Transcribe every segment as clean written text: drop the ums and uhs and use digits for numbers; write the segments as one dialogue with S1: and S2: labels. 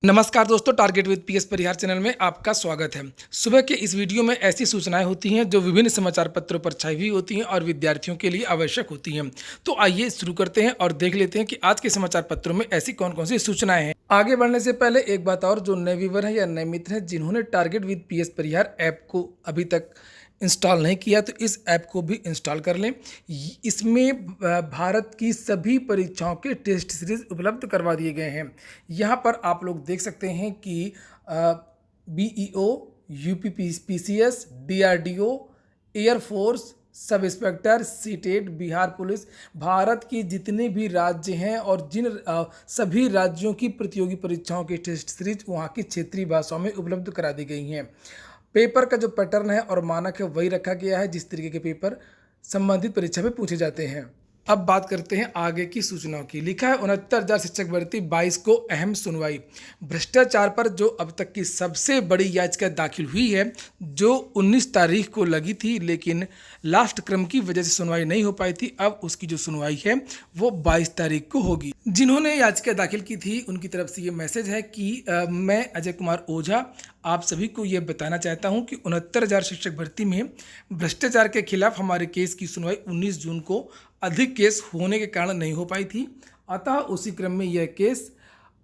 S1: नमस्कार दोस्तों, target with PS Parihar channel में आपका स्वागत है। सुबह के इस वीडियो में ऐसी सूचनाएं होती हैं जो विभिन्न समाचार पत्रों पर छाई हुई होती हैं और विद्यार्थियों के लिए आवश्यक होती हैं। तो आइए शुरू करते हैं और देख लेते हैं कि आज के समाचार पत्रों में ऐसी कौन-कौन सी सूचनाएं हैं। आगे बढ़ने से पहले एक बात और, जो नए व्यूअर हैं या नए मित्र हैं जिन्होंने target with PS Parihar app को अभी तक इंस्टॉल नहीं किया तो इस ऐप को भी इंस्टॉल कर लें। इसमें भारत की सभी परीक्षाओं के टेस्ट सीरीज उपलब्ध करवा दिए गए हैं। यहाँ पर आप लोग देख सकते हैं कि BEO, UP PCS, DRDO, air force, sub inspector, CTET, Bihar police, Bharat के जितने भी राज्य हैं और जिन सभी राज्यों की प्रतियोगी परीक्षाओं की टेस्ट सीरीज वहाँ की क्षेत्रीय भाषाओं में उपलब्ध करा दी गई हैं। पेपर का जो पैटर्न है और मानक है वही रखा गया है जिस तरीके के पेपर संबंधित परीक्षा में पूछे जाते हैं। अब बात करते हैं आगे की सूचनाओं की। लिखा है 69,000 शिक्षक भर्ती 22 को अहम सुनवाई। भ्रष्टाचार पर जो अब तक की सबसे बड़ी याचिका दाखिल हुई है, जो 19 तारीख को लगी थी लेकिन लास्ट क्रम की वजह से सुनवाई नहीं हो पाई थी, अब उसकी जो सुनवाई है वो 22 तारीख को होगी। जिन्होंने याचिका दाखिल की थी उनकी तरफ से ये मैसेज है कि मैं अजय कुमार ओझा आप सभी को ये बताना चाहता हूं कि 69,000 शिक्षक भर्ती में भ्रष्टाचार के खिलाफ हमारे केस की सुनवाई 19 जून को अधिक केस होने के कारण नहीं हो पाई थी। अतः उसी क्रम में यह केस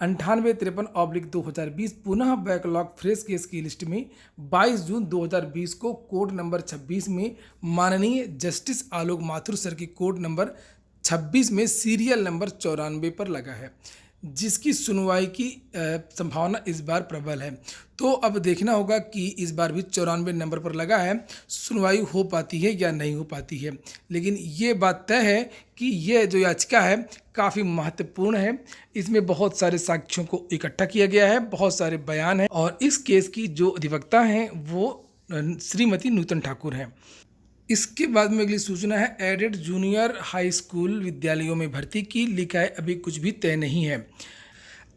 S1: 9853/2020 पुनः बैकलॉग फ्रेश केस की लिस्ट में 22 जून 2020 को कोड नंबर 26 में माननीय जस्टिस आलोक माथुर सर की कोड नंबर 26 में सीरियल नंबर 94 पर लगा है, जिसकी सुनवाई की संभावना इस बार प्रबल है। तो अब देखना होगा कि इस बार भी 94 नंबर पर लगा है, सुनवाई हो पाती है या नहीं हो पाती है। लेकिन ये बात तय है कि ये जो याचिका है काफ़ी महत्वपूर्ण है। इसमें बहुत सारे साक्ष्यों को इकट्ठा किया गया है, बहुत सारे बयान हैं और इस केस की जो अधिवक्ता हैं वो श्रीमती नूतन ठाकुर हैं। इसके बाद में अगली सूचना है एडेड जूनियर हाई स्कूल विद्यालयों में भर्ती की। लिखा है अभी कुछ भी तय नहीं है।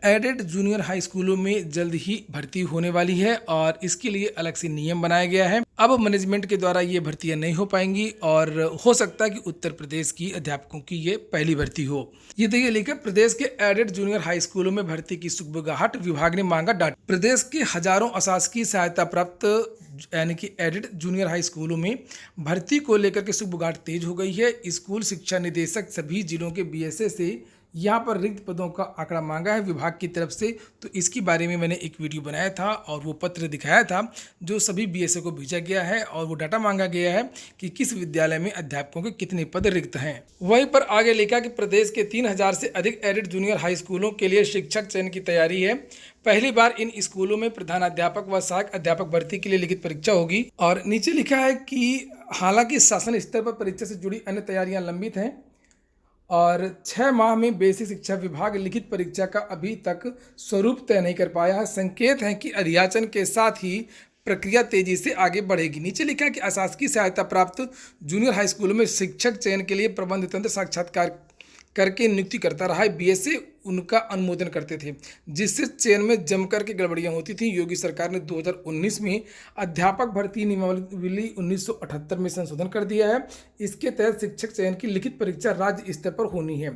S1: एडेड जूनियर हाई स्कूलों में जल्द ही भर्ती होने वाली है और इसके लिए अलग से नियम बनाया गया है। अब मैनेजमेंट के द्वारा ये भर्तियां नहीं हो पाएंगी और हो सकता है कि उत्तर प्रदेश की अध्यापकों की ये पहली भर्ती हो। ये देखिए लिखा, प्रदेश के एडेड जूनियर हाई स्कूलों में भर्ती की सुगबुगाहट, विभाग ने मांगा डाटा। प्रदेश के हजारों अशासकीय सहायता प्राप्त यानी कि एडेड जूनियर हाई स्कूलों में भर्ती को लेकर के सुगबुगाहट तेज हो गई है। स्कूल शिक्षा निदेशक सभी जिलों के बीएसए से यहाँ पर रिक्त पदों का आंकड़ा मांगा है विभाग की तरफ से। तो इसके बारे में मैंने एक वीडियो बनाया था और वो पत्र दिखाया था जो सभी बीएसए को भेजा गया है और वो डाटा मांगा गया है कि किस विद्यालय में अध्यापकों के कितने पद रिक्त हैं। वहीं पर आगे लिखा कि प्रदेश के 3,000 से अधिक एडेड जूनियर हाई स्कूलों के लिए शिक्षक चयन की तैयारी है। पहली बार इन स्कूलों में प्रधानाध्यापक व सहायक अध्यापक भर्ती के लिए लिखित परीक्षा होगी। और नीचे लिखा है कि हालांकि शासन स्तर पर परीक्षा से जुड़ी अन्य तैयारियां लंबित हैं और 6 माह में बेसिक शिक्षा विभाग लिखित परीक्षा का अभी तक स्वरूप तय नहीं कर पाया है। संकेत है कि अधियाचन के साथ ही प्रक्रिया तेजी से आगे बढ़ेगी। नीचे लिखा है कि अशासकीय सहायता प्राप्त जूनियर हाई स्कूलों में शिक्षक चयन के लिए प्रबंध तंत्र साक्षात्कार करके नियुक्ति करता रहा है। बीएसए उनका अनुमोदन करते थे, जिससे चयन में जमकर के गड़बड़ियां होती थी। योगी सरकार ने 2019 में अध्यापक भर्ती नियमावली 1978 में संशोधन कर दिया है। इसके तहत शिक्षक चयन की लिखित परीक्षा राज्य स्तर पर होनी है।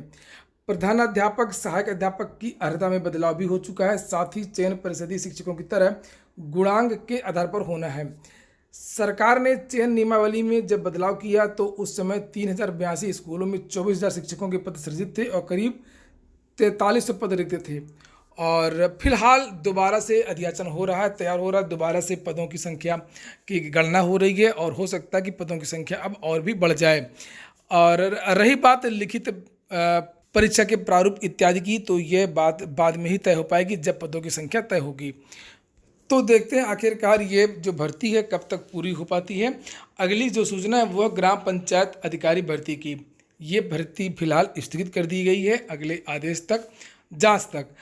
S1: प्रधानाध्यापक सहायक अध्यापक की अर्हता में बदलाव भी हो चुका है। साथ ही चयन परिषदीय शिक्षकों की तरह गुणांक के आधार पर होना है। सरकार ने चयन नियमावली में जब बदलाव किया तो उस समय 3,082 स्कूलों में 24,000 शिक्षकों के पद सृजित थे और करीब 4300 पद रिक्त थे। और फिलहाल दोबारा से अधियाचन हो रहा है, तैयार हो रहा है, दोबारा से पदों की संख्या की गणना हो रही है और हो सकता है कि पदों की संख्या अब और भी बढ़ जाए। और रही बात लिखित परीक्षा के प्रारूप इत्यादि की, तो यह बात बाद में ही तय हो पाएगी जब पदों की संख्या तय होगी। तो देखते हैं आखिरकार ये जो भर्ती है कब तक पूरी हो पाती है। अगली जो सूचना है वह ग्राम पंचायत अधिकारी भर्ती की। ये भर्ती फिलहाल स्थगित कर दी गई है अगले आदेश तक, जांच तक।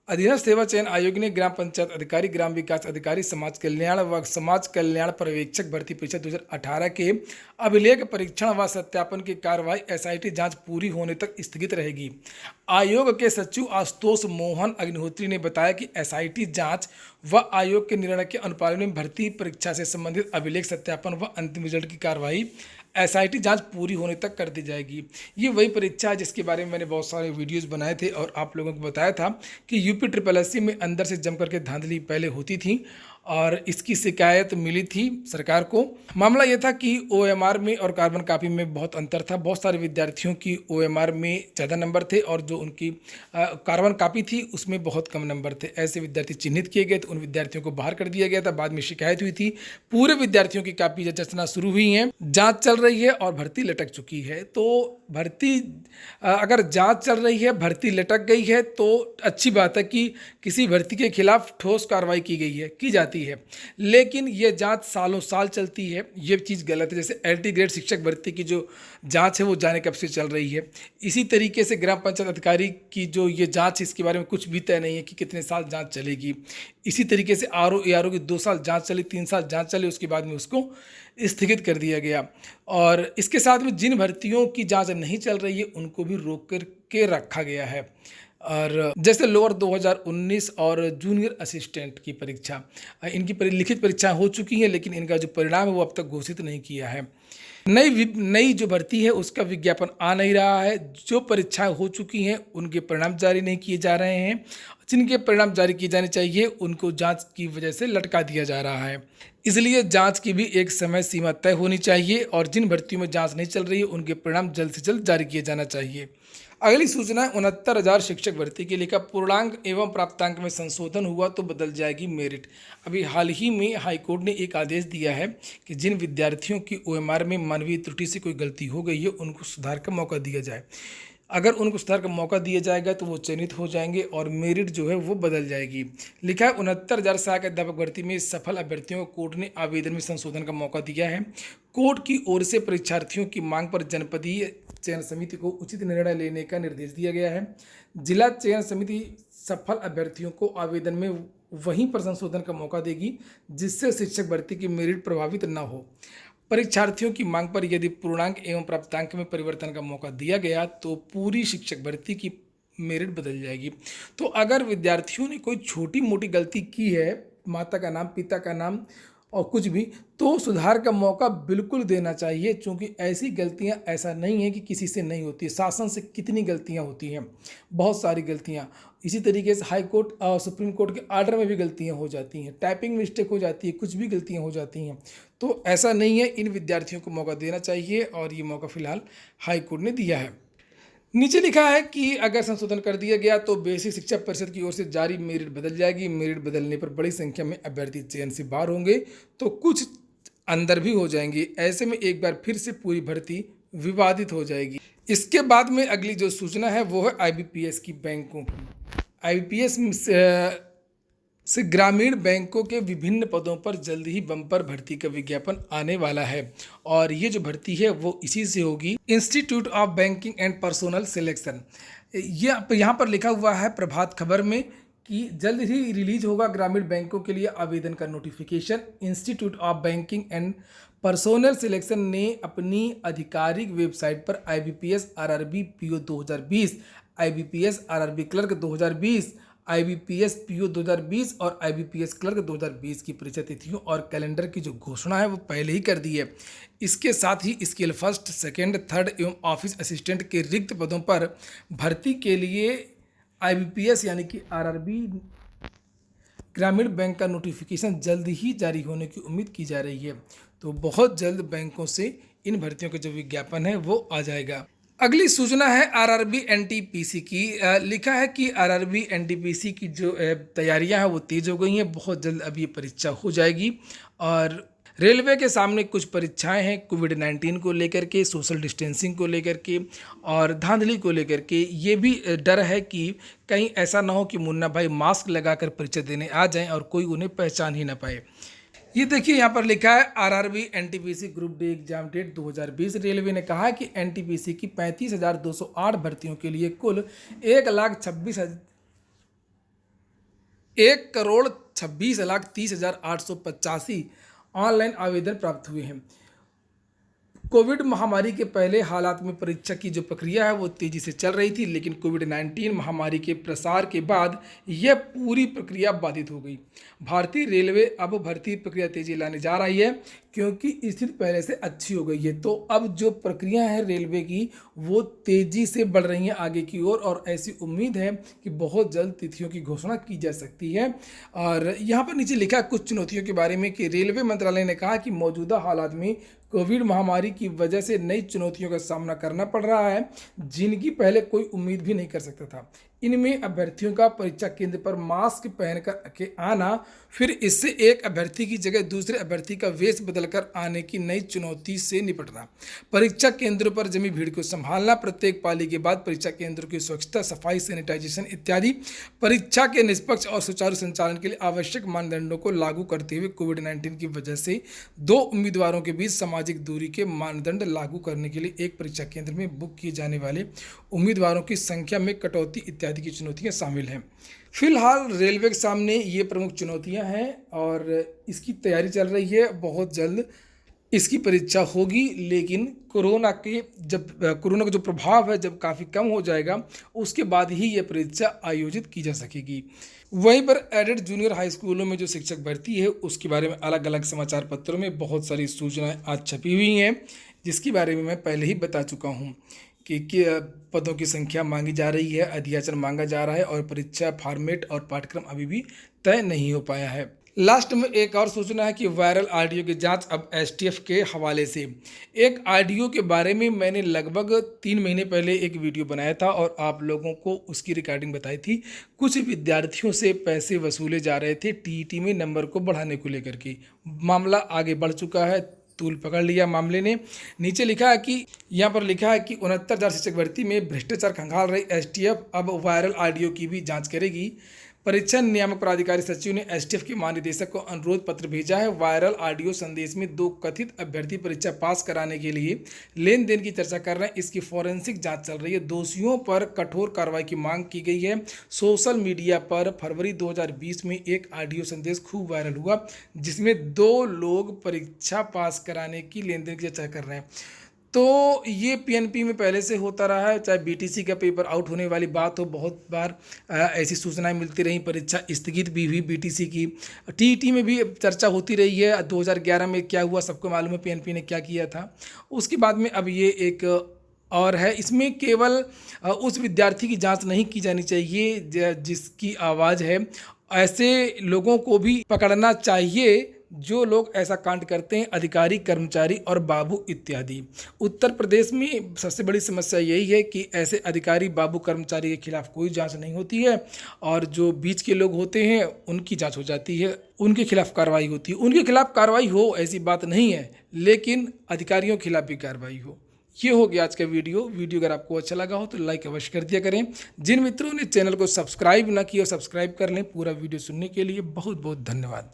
S1: अधीनस्थ सेवा चयन आयोग ने ग्राम पंचायत अधिकारी, ग्राम विकास अधिकारी, समाज कल्याण व समाज कल्याण पर्यवेक्षक भर्ती परीक्षा 2018 के अभिलेख परीक्षण व सत्यापन की कार्रवाई एसआईटी जांच पूरी होने तक स्थगित रहेगी। आयोग के सचिव आशुतोष मोहन अग्निहोत्री ने बताया कि एसआईटी जांच व आयोग के निर्णय के अनुपालन में भर्ती परीक्षा से संबंधित अभिलेख सत्यापन व अंतिम रिजल्ट की कार्रवाई एसआईटी जांच पूरी होने तक कर दी जाएगी। ये वही परीक्षा है जिसके बारे में मैंने बहुत सारे वीडियोस बनाए थे और आप लोगों को बताया था कि यूपी ट्रिपल एससी में अंदर से जम करके धांधली पहले होती थी और इसकी शिकायत मिली थी सरकार को। मामला ये था कि ओएमआर में और कार्बन कॉपी में बहुत अंतर था। बहुत सारे विद्यार्थियों की ओएमआर में ज़्यादा नंबर थे और जो उनकी कार्बन कॉपी थी उसमें बहुत कम नंबर थे। ऐसे विद्यार्थी चिन्हित किए गए तो उन विद्यार्थियों को बाहर कर दिया गया था। बाद में शिकायत हुई थी। पूरे विद्यार्थियों की कॉपी जांचना शुरू हुई है, जाँच चल रही है और भर्ती लटक चुकी है। तो भर्ती अगर जाँच चल रही है, भर्ती लटक गई है तो अच्छी बात है कि किसी भर्ती के खिलाफ ठोस कार्रवाई की गई है, की जाती है। लेकिन ये जांच सालों साल चलती है, ये चीज़ गलत है। जैसे एलटी ग्रेड शिक्षक भर्ती की जो जांच है वो जाने कब से चल रही है। इसी तरीके से ग्राम पंचायत अधिकारी की जो ये जांच है इसके बारे में कुछ भी तय नहीं है कि कितने साल जांच चलेगी। इसी तरीके से आरओ एआरओ की 2 साल जांच चली, 3 साल जांच चली, उसके बाद में उसको स्थगित कर दिया गया। और इसके साथ में जिन भर्तियों की जांच नहीं चल रही है उनको भी रोक कर के रखा गया है। और जैसे लोअर 2019 और जूनियर असिस्टेंट की परीक्षा, इनकी लिखित परीक्षा हो चुकी है लेकिन इनका जो परिणाम है वो अब तक घोषित नहीं किया है। नई जो भर्ती है उसका विज्ञापन आ नहीं रहा है। जो परीक्षाएं हो चुकी हैं उनके परिणाम जारी नहीं किए जा रहे हैं। जिनके परिणाम जारी किए जाने चाहिए उनको जांच की वजह से लटका दिया जा रहा है। इसलिए जांच की भी एक समय सीमा तय होनी चाहिए और जिन भर्तियों में जांच नहीं चल रही है उनके परिणाम जल्द से जल्द जारी किए जाना चाहिए। अगली सूचना 69,000 शिक्षक भर्ती के लिए पूर्णांक एवं प्राप्तांक में संशोधन हुआ तो बदल जाएगी मेरिट। अभी हाल ही में हाईकोर्ट ने एक आदेश दिया है कि जिन विद्यार्थियों की ओएमआर में मानवीय त्रुटि से कोई गलती हो गई है उनको सुधार का मौका दिया जाए। अगर उनको सुधार का मौका दिया जाएगा तो वो चयनित हो जाएंगे और मेरिट जो है वो बदल जाएगी। लिखा है 69,000 सहायक अध्यापक भर्ती में सफल अभ्यर्थियों को कोर्ट ने आवेदन में संशोधन का मौका दिया है। कोर्ट की ओर से परीक्षार्थियों की मांग पर जनपदीय चयन समिति को उचित निर्णय लेने का निर्देश दिया गया है। जिला चयन समिति सफल अभ्यर्थियों को आवेदन में वहीं पर संशोधन का मौका देगी जिससे शिक्षक भर्ती की मेरिट प्रभावित न हो। परीक्षार्थियों की मांग पर यदि पूर्णांक एवं प्राप्तांक में परिवर्तन का मौका दिया गया तो पूरी शिक्षक भर्ती की मेरिट बदल जाएगी। तो अगर विद्यार्थियों ने कोई छोटी मोटी गलती की है, माता का नाम, पिता का नाम और कुछ भी, तो सुधार का मौका बिल्कुल देना चाहिए। क्योंकि ऐसी गलतियां, ऐसा नहीं है कि किसी से नहीं होती, शासन से कितनी गलतियां होती हैं, बहुत सारी गलतियां। इसी तरीके से हाई कोर्ट और सुप्रीम कोर्ट के आर्डर में भी गलतियां हो जाती हैं, टाइपिंग मिस्टेक हो जाती है, कुछ भी गलतियां हो जाती हैं। तो ऐसा नहीं है, इन विद्यार्थियों को मौका देना चाहिए और ये मौका फिलहाल हाई कोर्ट ने दिया है। नीचे लिखा है कि अगर संशोधन कर दिया गया तो बेसिक शिक्षा परिषद की ओर से जारी मेरिट बदल जाएगी। मेरिट बदलने पर बड़ी संख्या में अभ्यर्थी चयन से बाहर होंगे तो कुछ अंदर भी हो जाएंगे। ऐसे में एक बार फिर से पूरी भर्ती विवादित हो जाएगी। इसके बाद में अगली जो सूचना है वो है आईबीपीएस की, बैंकों की। आईबीपीएस से ग्रामीण बैंकों के विभिन्न पदों पर जल्द ही बम्पर भर्ती का विज्ञापन आने वाला है और ये जो भर्ती है वो इसी से होगी, institute of banking and personal selection. ये यहाँ पर लिखा हुआ है प्रभात खबर में कि जल्द ही रिलीज होगा ग्रामीण बैंकों के लिए आवेदन का notification. Institute of banking and personnel selection ने अपनी आधिकारिक वेबसाइट पर IBPS RRB PO 2020, IBPS RRB clerk 2020, IBPS PO 2020 और आईबीपीएस क्लर्क 2020 की परीक्षा तिथियों और कैलेंडर की जो घोषणा है वो पहले ही कर दी है। इसके साथ ही स्केल फर्स्ट, सेकेंड, थर्ड एवं ऑफिस असिस्टेंट के रिक्त पदों पर भर्ती के लिए आईबीपीएस यानी कि आरआरबी ग्रामीण बैंक का नोटिफिकेशन जल्द ही जारी होने की उम्मीद की जा रही है। तो बहुत जल्द बैंकों से इन भर्तियों का जो विज्ञापन है वो आ जाएगा। अगली सूचना है आरआरबी एनटीपीसी की। लिखा है कि आरआरबी एनटीपीसी की जो तैयारियां हैं वो तेज़ हो गई हैं। बहुत जल्द अब ये परीक्षा हो जाएगी और रेलवे के सामने कुछ परीक्षाएं हैं कोविड-19 को लेकर के, सोशल डिस्टेंसिंग को लेकर के और धांधली को लेकर के। ये भी डर है कि कहीं ऐसा ना हो कि मुन्ना भाई मास्क लगाकर परीक्षा देने आ जाएं और कोई उन्हें पहचान ही ना पाए। ये देखिए यहाँ पर लिखा है RRB NTPC group D exam date 2020। Railway ने कहा है कि एनटीपीसी की 35,208 भर्तियों के लिए कुल 1,26,30,885 ऑनलाइन आवेदन प्राप्त हुए हैं। कोविड महामारी के पहले हालात में परीक्षा की जो प्रक्रिया है वो तेजी से चल रही थी, लेकिन कोविड-19 महामारी के प्रसार के बाद यह पूरी प्रक्रिया बाधित हो गई। भारतीय रेलवे अब भर्ती प्रक्रिया तेजी लाने जा रही है क्योंकि स्थिति पहले से अच्छी हो गई है। तो अब जो प्रक्रिया है रेलवे की वो तेजी से बढ़ रही है आगे की ओर, और ऐसी उम्मीद है कि बहुत जल्द तिथियों की घोषणा की जा सकती है। और यहाँ पर नीचे लिखा है कुछ चुनौतियों के बारे में कि रेलवे मंत्रालय ने कहा कि मौजूदा हालात में कोविड महामारी की वजह से नई चुनौतियों का सामना करना पड़ रहा है जिनकी पहले कोई उम्मीद भी नहीं कर सकता था। इनमें अभ्यर्थियों का परीक्षा केंद्र पर मास्क पहनकर के आना, फिर इससे एक अभ्यर्थी की जगह दूसरे अभ्यर्थी का वेश बदलकर आने की नई चुनौती से निपटना, परीक्षा केंद्रों पर जमी भीड़ को संभालना, प्रत्येक पाली के बाद परीक्षा केंद्रों की स्वच्छता, सफाई, सैनिटाइजेशन इत्यादि। परीक्षा के निष्पक्ष और सुचारू संचालन के लिए आवश्यक मानदंडों को लागू करते हुए कोविड-19 की वजह से दो उम्मीदवारों के बीच सामाजिक दूरी के मानदंड लागू करने के लिए एक परीक्षा केंद्र में बुक किए जाने वाले उम्मीदवारों की संख्या में कटौती इत्यादि की चुनौतियां शामिल हैं। फिलहाल रेलवे के सामने ये प्रमुख चुनौतियां हैं और इसकी तैयारी चल रही है। बहुत जल्द इसकी परीक्षा होगी, लेकिन कोरोना का जो प्रभाव है जब काफ़ी कम हो जाएगा उसके बाद ही ये परीक्षा आयोजित की जा सकेगी। वहीं पर एडेड जूनियर हाई स्कूलों में जो शिक्षक भर्ती है उसके बारे में अलग अलग समाचार पत्रों में बहुत सारी सूचनाएं आज छपी हुई हैं, जिसके बारे में मैं पहले ही बता चुका हूं कि पदों की संख्या मांगी जा रही है, अध्याचन मांगा जा रहा है और परीक्षा फॉर्मेट और पाठ्यक्रम अभी भी तय नहीं हो पाया है। लास्ट में एक और सूचना है कि वायरल ऑडियो की जांच अब एसटीएफ के हवाले से। एक ऑडियो के बारे में मैंने लगभग 3 महीने पहले एक वीडियो बनाया था और आप लोगों को उसकी रिकॉर्डिंग बताई थी। कुछ विद्यार्थियों से पैसे वसूले जा रहे थे टीईटी में नंबर को बढ़ाने को लेकर के। मामला आगे बढ़ चुका है, तूल पकड़ लिया मामले ने। नीचे लिखा है कि यहाँ पर लिखा है कि 69,000 शिक्षक भर्ती में भ्रष्टाचार खंगाल रही एसटीएफ अब वायरल ऑडियो की भी जांच करेगी। परीक्षा नियामक प्राधिकारी सचिव ने एसटीएफ के महानिदेशक को अनुरोध पत्र भेजा है। वायरल ऑडियो संदेश में 2 कथित अभ्यर्थी परीक्षा पास कराने के लिए लेन देन की चर्चा कर रहे हैं। इसकी फॉरेंसिक जांच चल रही है। दोषियों पर कठोर कार्रवाई की मांग की गई है। सोशल मीडिया पर फरवरी 2020 में एक ऑडियो संदेश खूब वायरल हुआ जिसमें 2 लोग परीक्षा पास कराने की लेन देन की चर्चा कर रहे हैं। तो ये पीएनपी में पहले से होता रहा है, चाहे बीटीसी का पेपर आउट होने वाली बात हो, बहुत बार ऐसी सूचनाएं मिलती रही। परीक्षा स्थगित भी हुई बीटीसी की। टीईटी में भी चर्चा होती रही है। 2011 में क्या हुआ सबको मालूम है, पीएनपी ने क्या किया था। उसके बाद में अब ये एक और है। इसमें केवल उस विद्यार्थी की जांच नहीं की जानी चाहिए जिसकी आवाज़ है। ऐसे लोगों को भी पकड़ना चाहिए जो लोग ऐसा कांड करते हैं, अधिकारी, कर्मचारी और बाबू इत्यादि। उत्तर प्रदेश में सबसे बड़ी समस्या यही है कि ऐसे अधिकारी, बाबू, कर्मचारी के खिलाफ कोई जांच नहीं होती है और जो बीच के लोग होते हैं उनकी जांच हो जाती है, उनके खिलाफ कार्रवाई होती है। उनके खिलाफ कार्रवाई हो ऐसी बात नहीं है, लेकिन अधिकारियों के खिलाफ भी कार्रवाई हो। ये हो गया आज का वीडियो। अगर आपको अच्छा लगा हो तो लाइक अवश्य कर दिया करें। जिन मित्रों ने चैनल को सब्सक्राइब ना किया सब्सक्राइब कर लें। पूरा वीडियो सुनने के लिए बहुत बहुत धन्यवाद।